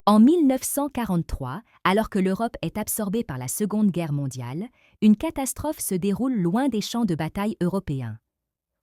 En 1943, alors que l'Europe est absorbée par la Seconde Guerre mondiale, une catastrophe se déroule loin des champs de bataille européens.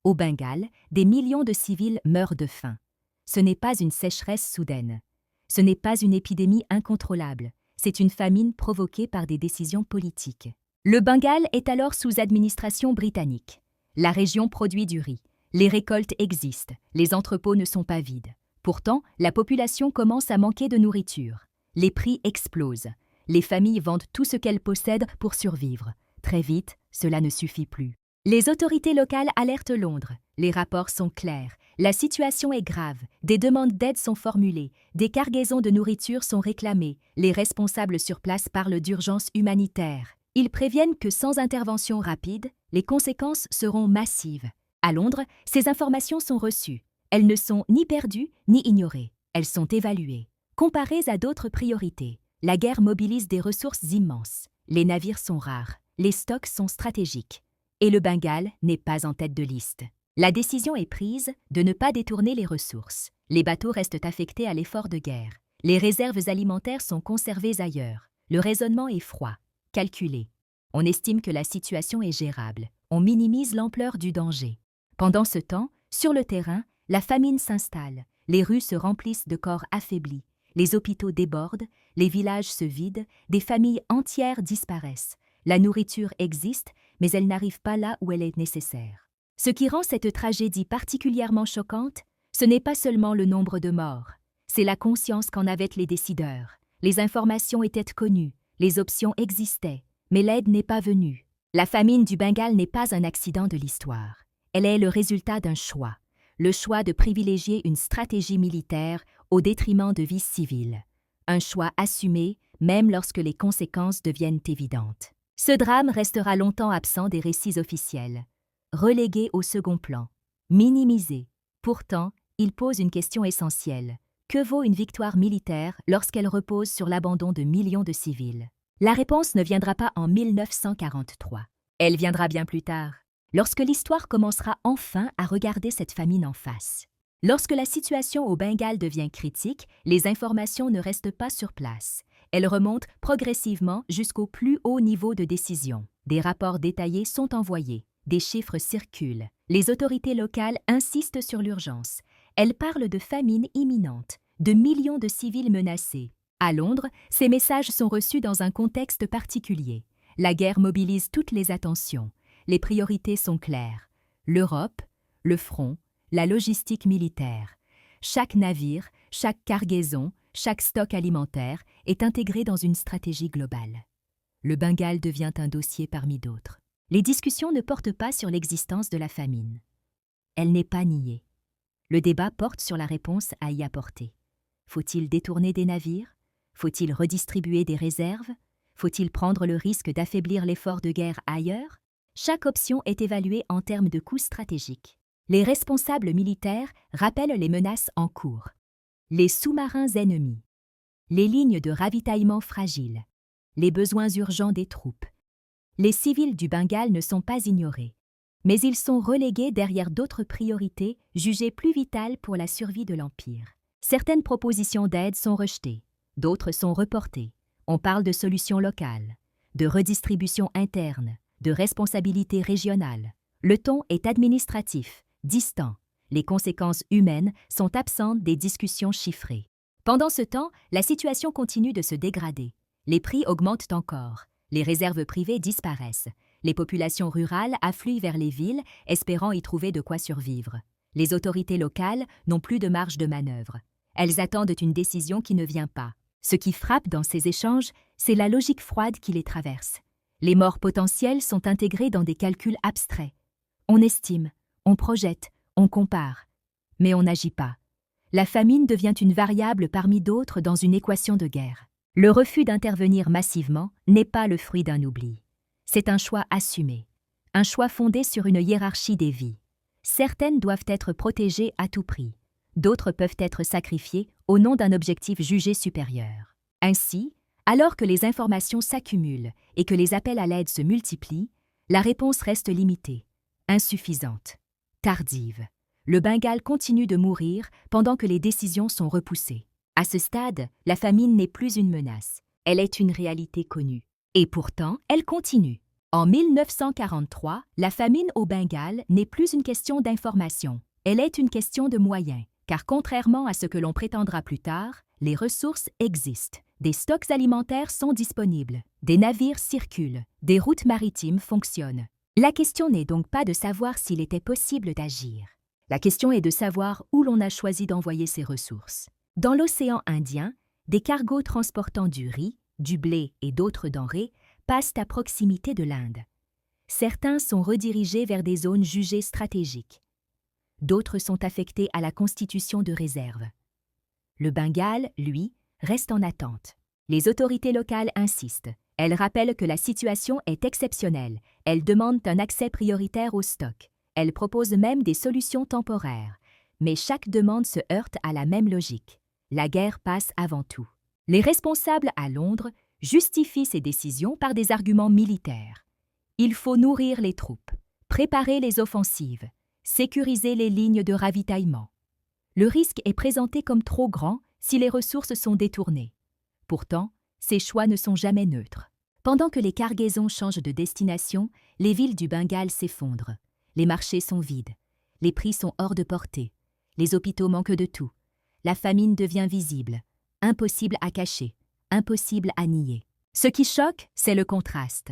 Au Bengale, des millions de civils meurent de faim. Ce n'est pas une sécheresse soudaine. Ce n'est pas une épidémie incontrôlable. C'est une famine provoquée par des décisions politiques. Le Bengale est alors sous administration britannique. La région produit du riz. Les récoltes existent. Les entrepôts ne sont pas vides. Pourtant, la population commence à manquer de nourriture. Les prix explosent. Les familles vendent tout ce qu'elles possèdent pour survivre. Très vite, cela ne suffit plus. Les autorités locales alertent Londres. Les rapports sont clairs. La situation est grave. Des demandes d'aide sont formulées. Des cargaisons de nourriture sont réclamées. Les responsables sur place parlent d'urgence humanitaire. Ils préviennent que sans intervention rapide, les conséquences seront massives. À Londres, ces informations sont reçues. Elles ne sont ni perdues ni ignorées. Elles sont évaluées. Comparées à d'autres priorités, la guerre mobilise des ressources immenses. Les navires sont rares. Les stocks sont stratégiques. Et le Bengale n'est pas en tête de liste. La décision est prise de ne pas détourner les ressources. Les bateaux restent affectés à l'effort de guerre. Les réserves alimentaires sont conservées ailleurs. Le raisonnement est froid, calculé. On estime que la situation est gérable. On minimise l'ampleur du danger. Pendant ce temps, sur le terrain, la famine s'installe. Les rues se remplissent de corps affaiblis. Les hôpitaux débordent, les villages se vident, des familles entières disparaissent. La nourriture existe, mais elle n'arrive pas là où elle est nécessaire. Ce qui rend cette tragédie particulièrement choquante, ce n'est pas seulement le nombre de morts, c'est la conscience qu'en avaient les décideurs. Les informations étaient connues, les options existaient, mais l'aide n'est pas venue. La famine du Bengale n'est pas un accident de l'histoire. Elle est le résultat d'un choix, le choix de privilégier une stratégie militaire au détriment de vies civiles. Un choix assumé, même lorsque les conséquences deviennent évidentes. Ce drame restera longtemps absent des récits officiels, relégué au second plan, minimisé. Pourtant, il pose une question essentielle. Que vaut une victoire militaire lorsqu'elle repose sur l'abandon de millions de civils? La réponse ne viendra pas en 1943. Elle viendra bien plus tard, lorsque l'histoire commencera enfin à regarder cette famine en face. Lorsque la situation au Bengale devient critique, les informations ne restent pas sur place. Elles remontent progressivement jusqu'au plus haut niveau de décision. Des rapports détaillés sont envoyés, des chiffres circulent. Les autorités locales insistent sur l'urgence. Elles parlent de famine imminente, de millions de civils menacés. À Londres, ces messages sont reçus dans un contexte particulier. La guerre mobilise toutes les attentions. Les priorités sont claires. L'Europe, le front, la logistique militaire. Chaque navire, chaque cargaison, chaque stock alimentaire est intégré dans une stratégie globale. Le Bengale devient un dossier parmi d'autres. Les discussions ne portent pas sur l'existence de la famine. Elle n'est pas niée. Le débat porte sur la réponse à y apporter. Faut-il détourner des navires? Faut-il redistribuer des réserves? Faut-il prendre le risque d'affaiblir l'effort de guerre ailleurs? Chaque option est évaluée en termes de coûts stratégiques. Les responsables militaires rappellent les menaces en cours. Les sous-marins ennemis, les lignes de ravitaillement fragiles, les besoins urgents des troupes. Les civils du Bengale ne sont pas ignorés, mais ils sont relégués derrière d'autres priorités jugées plus vitales pour la survie de l'Empire. Certaines propositions d'aide sont rejetées, d'autres sont reportées. On parle de solutions locales, de redistribution interne, de responsabilité régionale. Le ton est administratif, distant. Les conséquences humaines sont absentes des discussions chiffrées. Pendant ce temps, la situation continue de se dégrader. Les prix augmentent encore. Les réserves privées disparaissent. Les populations rurales affluent vers les villes, espérant y trouver de quoi survivre. Les autorités locales n'ont plus de marge de manœuvre. Elles attendent une décision qui ne vient pas. Ce qui frappe dans ces échanges, c'est la logique froide qui les traverse. Les morts potentielles sont intégrées dans des calculs abstraits. On estime, on projette, on compare, mais on n'agit pas. La famine devient une variable parmi d'autres dans une équation de guerre. Le refus d'intervenir massivement n'est pas le fruit d'un oubli. C'est un choix assumé, un choix fondé sur une hiérarchie des vies. Certaines doivent être protégées à tout prix, d'autres peuvent être sacrifiées au nom d'un objectif jugé supérieur. Ainsi, alors que les informations s'accumulent et que les appels à l'aide se multiplient, la réponse reste limitée, insuffisante, tardive. Le Bengale continue de mourir pendant que les décisions sont repoussées. À ce stade, la famine n'est plus une menace, elle est une réalité connue. Et pourtant, elle continue. En 1943, la famine au Bengale n'est plus une question d'information, elle est une question de moyens, car contrairement à ce que l'on prétendra plus tard, les ressources existent. Des stocks alimentaires sont disponibles, des navires circulent, des routes maritimes fonctionnent. La question n'est donc pas de savoir s'il était possible d'agir. La question est de savoir où l'on a choisi d'envoyer ces ressources. Dans l'océan Indien, des cargos transportant du riz, du blé et d'autres denrées passent à proximité de l'Inde. Certains sont redirigés vers des zones jugées stratégiques. D'autres sont affectés à la constitution de réserves. Le Bengale, lui, reste en attente. Les autorités locales insistent. Elles rappellent que la situation est exceptionnelle. Elles demandent un accès prioritaire au stock. Elles proposent même des solutions temporaires. Mais chaque demande se heurte à la même logique. La guerre passe avant tout. Les responsables à Londres justifient ces décisions par des arguments militaires. Il faut nourrir les troupes, préparer les offensives, sécuriser les lignes de ravitaillement. Le risque est présenté comme trop grand si les ressources sont détournées. Pourtant, ces choix ne sont jamais neutres. Pendant que les cargaisons changent de destination, les villes du Bengale s'effondrent. Les marchés sont vides. Les prix sont hors de portée. Les hôpitaux manquent de tout. La famine devient visible. Impossible à cacher. Impossible à nier. Ce qui choque, c'est le contraste.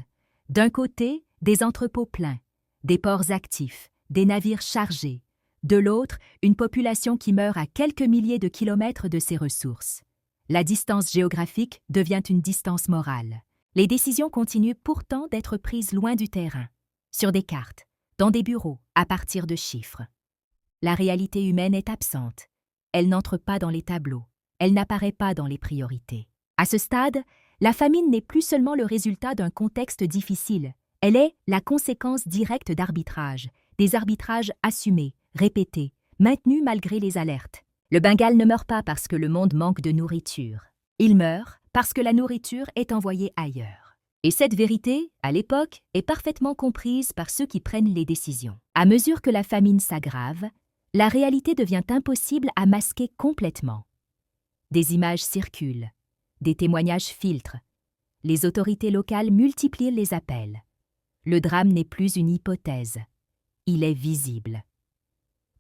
D'un côté, des entrepôts pleins, des ports actifs, des navires chargés. De l'autre, une population qui meurt à quelques milliers de kilomètres de ses ressources. La distance géographique devient une distance morale. Les décisions continuent pourtant d'être prises loin du terrain, sur des cartes, dans des bureaux, à partir de chiffres. La réalité humaine est absente. Elle n'entre pas dans les tableaux. Elle n'apparaît pas dans les priorités. À ce stade, la famine n'est plus seulement le résultat d'un contexte difficile. Elle est la conséquence directe d'arbitrages, des arbitrages assumés, répétés, maintenus malgré les alertes. Le Bengale ne meurt pas parce que le monde manque de nourriture. Il meurt parce que la nourriture est envoyée ailleurs. Et cette vérité, à l'époque, est parfaitement comprise par ceux qui prennent les décisions. À mesure que la famine s'aggrave, la réalité devient impossible à masquer complètement. Des images circulent, des témoignages filtrent. Les autorités locales multiplient les appels. Le drame n'est plus une hypothèse. Il est visible.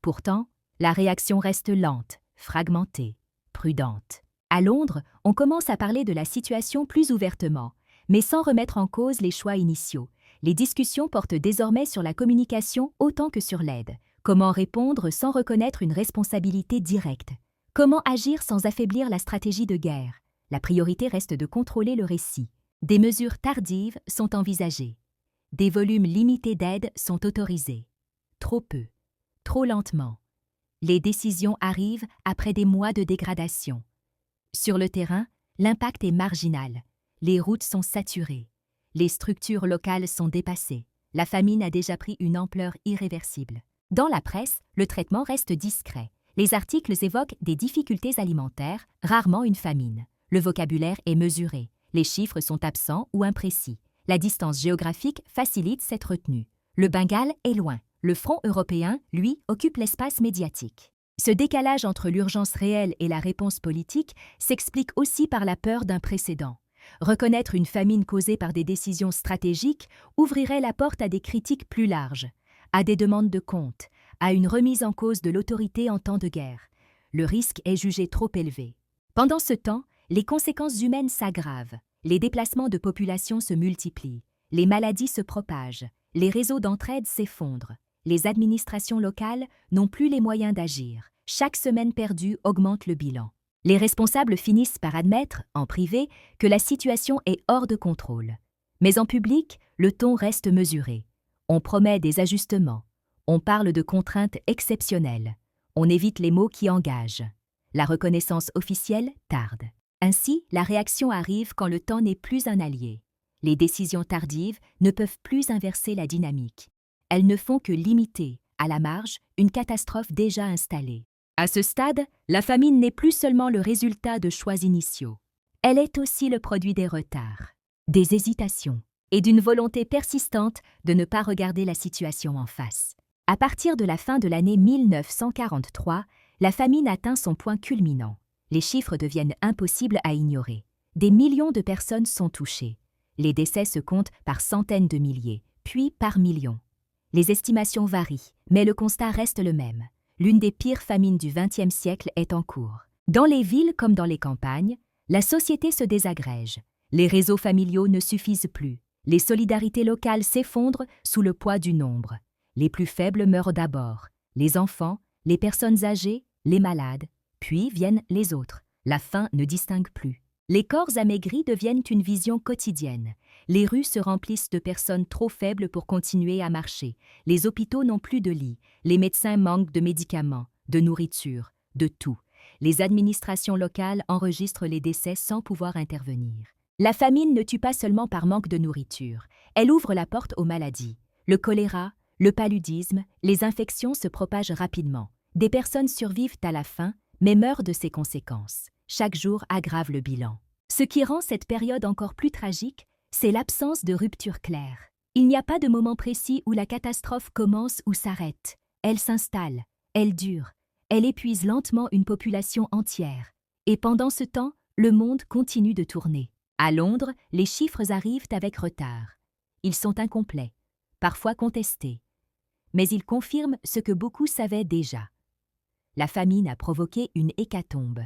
Pourtant, la réaction reste lente, fragmentée, prudente. À Londres, on commence à parler de la situation plus ouvertement, mais sans remettre en cause les choix initiaux. Les discussions portent désormais sur la communication autant que sur l'aide. Comment répondre sans reconnaître une responsabilité directe? Comment agir sans affaiblir la stratégie de guerre? La priorité reste de contrôler le récit. Des mesures tardives sont envisagées. Des volumes limités d'aide sont autorisés. Trop peu, trop lentement. Les décisions arrivent après des mois de dégradation. Sur le terrain, l'impact est marginal. Les routes sont saturées. Les structures locales sont dépassées. La famine a déjà pris une ampleur irréversible. Dans la presse, le traitement reste discret. Les articles évoquent des difficultés alimentaires, rarement une famine. Le vocabulaire est mesuré. Les chiffres sont absents ou imprécis. La distance géographique facilite cette retenue. Le Bengale est loin. Le front européen, lui, occupe l'espace médiatique. Ce décalage entre l'urgence réelle et la réponse politique s'explique aussi par la peur d'un précédent. Reconnaître une famine causée par des décisions stratégiques ouvrirait la porte à des critiques plus larges, à des demandes de comptes, à une remise en cause de l'autorité en temps de guerre. Le risque est jugé trop élevé. Pendant ce temps, les conséquences humaines s'aggravent. Les déplacements de population se multiplient. Les maladies se propagent. Les réseaux d'entraide s'effondrent. Les administrations locales n'ont plus les moyens d'agir. Chaque semaine perdue augmente le bilan. Les responsables finissent par admettre, en privé, que la situation est hors de contrôle. Mais en public, le ton reste mesuré. On promet des ajustements. On parle de contraintes exceptionnelles. On évite les mots qui engagent. La reconnaissance officielle tarde. Ainsi, la réaction arrive quand le temps n'est plus un allié. Les décisions tardives ne peuvent plus inverser la dynamique. Elles ne font que limiter, à la marge, une catastrophe déjà installée. À ce stade, la famine n'est plus seulement le résultat de choix initiaux. Elle est aussi le produit des retards, des hésitations et d'une volonté persistante de ne pas regarder la situation en face. À partir de la fin de l'année 1943, la famine atteint son point culminant. Les chiffres deviennent impossibles à ignorer. Des millions de personnes sont touchées. Les décès se comptent par centaines de milliers, puis par millions. Les estimations varient, mais le constat reste le même. L'une des pires famines du XXe siècle est en cours. Dans les villes comme dans les campagnes, la société se désagrège. Les réseaux familiaux ne suffisent plus. Les solidarités locales s'effondrent sous le poids du nombre. Les plus faibles meurent d'abord. Les enfants, les personnes âgées, les malades. Puis viennent les autres. La faim ne distingue plus. Les corps amaigris deviennent une vision quotidienne. Les rues se remplissent de personnes trop faibles pour continuer à marcher. Les hôpitaux n'ont plus de lits. Les médecins manquent de médicaments, de nourriture, de tout. Les administrations locales enregistrent les décès sans pouvoir intervenir. La famine ne tue pas seulement par manque de nourriture. Elle ouvre la porte aux maladies. Le choléra, le paludisme, les infections se propagent rapidement. Des personnes survivent à la faim, mais meurent de ses conséquences. Chaque jour aggrave le bilan. Ce qui rend cette période encore plus tragique, c'est l'absence de rupture claire. Il n'y a pas de moment précis où la catastrophe commence ou s'arrête. Elle s'installe, elle dure, elle épuise lentement une population entière. Et pendant ce temps, le monde continue de tourner. À Londres, les chiffres arrivent avec retard. Ils sont incomplets, parfois contestés. Mais ils confirment ce que beaucoup savaient déjà. La famine a provoqué une hécatombe.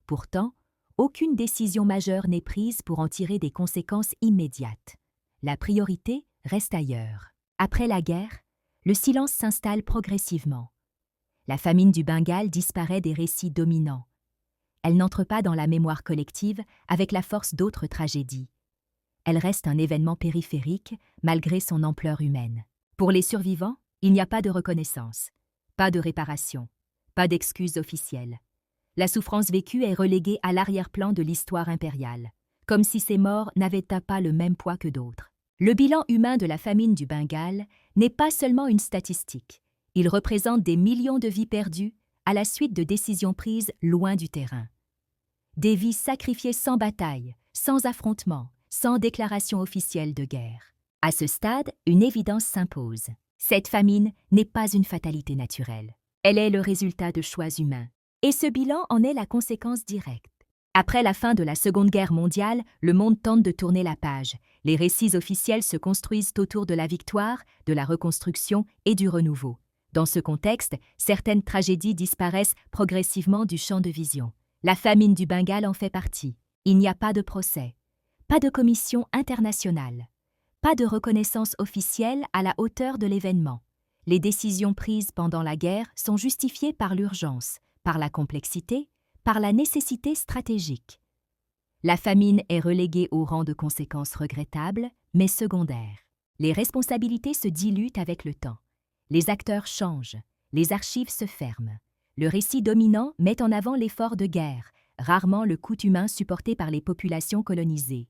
Pourtant, aucune décision majeure n'est prise pour en tirer des conséquences immédiates. La priorité reste ailleurs. Après la guerre, le silence s'installe progressivement. La famine du Bengale disparaît des récits dominants. Elle n'entre pas dans la mémoire collective avec la force d'autres tragédies. Elle reste un événement périphérique malgré son ampleur humaine. Pour les survivants, il n'y a pas de reconnaissance, pas de réparation, pas d'excuses officielles. La souffrance vécue est reléguée à l'arrière-plan de l'histoire impériale, comme si ces morts n'avaient pas le même poids que d'autres. Le bilan humain de la famine du Bengale n'est pas seulement une statistique. Il représente des millions de vies perdues à la suite de décisions prises loin du terrain. Des vies sacrifiées sans bataille, sans affrontement, sans déclaration officielle de guerre. À ce stade, une évidence s'impose. Cette famine n'est pas une fatalité naturelle. Elle est le résultat de choix humains. Et ce bilan en est la conséquence directe. Après la fin de la Seconde Guerre mondiale, le monde tente de tourner la page. Les récits officiels se construisent autour de la victoire, de la reconstruction et du renouveau. Dans ce contexte, certaines tragédies disparaissent progressivement du champ de vision. La famine du Bengale en fait partie. Il n'y a pas de procès, pas de commission internationale, pas de reconnaissance officielle à la hauteur de l'événement. Les décisions prises pendant la guerre sont justifiées par l'urgence, par la complexité, par la nécessité stratégique. La famine est reléguée au rang de conséquences regrettables, mais secondaires. Les responsabilités se diluent avec le temps. Les acteurs changent, les archives se ferment. Le récit dominant met en avant l'effort de guerre, rarement le coût humain supporté par les populations colonisées.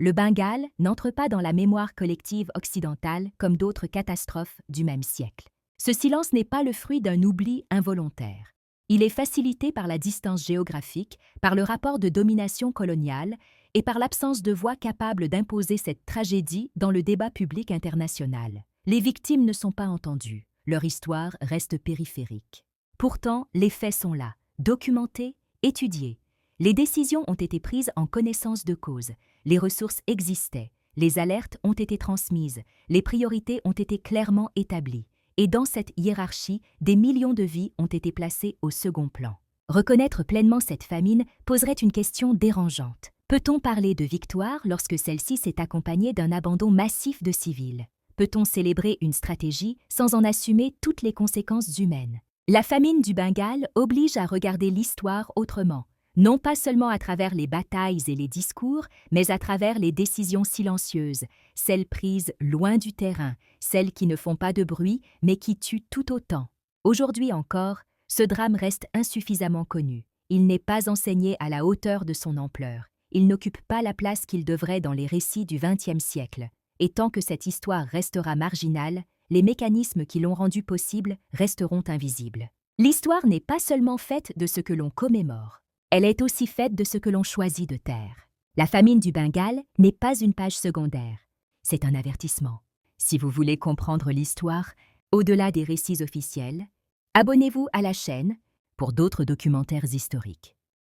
Le Bengale n'entre pas dans la mémoire collective occidentale comme d'autres catastrophes du même siècle. Ce silence n'est pas le fruit d'un oubli involontaire. Il est facilité par la distance géographique, par le rapport de domination coloniale et par l'absence de voix capable d'imposer cette tragédie dans le débat public international. Les victimes ne sont pas entendues, leur histoire reste périphérique. Pourtant, les faits sont là, documentés, étudiés. Les décisions ont été prises en connaissance de cause, les ressources existaient, les alertes ont été transmises, les priorités ont été clairement établies. Et dans cette hiérarchie, des millions de vies ont été placées au second plan. Reconnaître pleinement cette famine poserait une question dérangeante. Peut-on parler de victoire lorsque celle-ci s'est accompagnée d'un abandon massif de civils? Peut-on célébrer une stratégie sans en assumer toutes les conséquences humaines? La famine du Bengale oblige à regarder l'histoire autrement, non pas seulement à travers les batailles et les discours, mais à travers les décisions silencieuses, celles prises loin du terrain, celles qui ne font pas de bruit, mais qui tuent tout autant. Aujourd'hui encore, ce drame reste insuffisamment connu. Il n'est pas enseigné à la hauteur de son ampleur. Il n'occupe pas la place qu'il devrait dans les récits du XXe siècle. Et tant que cette histoire restera marginale, les mécanismes qui l'ont rendue possible resteront invisibles. L'histoire n'est pas seulement faite de ce que l'on commémore. Elle est aussi faite de ce que l'on choisit de taire. La famine du Bengale n'est pas une page secondaire. C'est un avertissement. Si vous voulez comprendre l'histoire, au-delà des récits officiels, abonnez-vous à la chaîne pour d'autres documentaires historiques.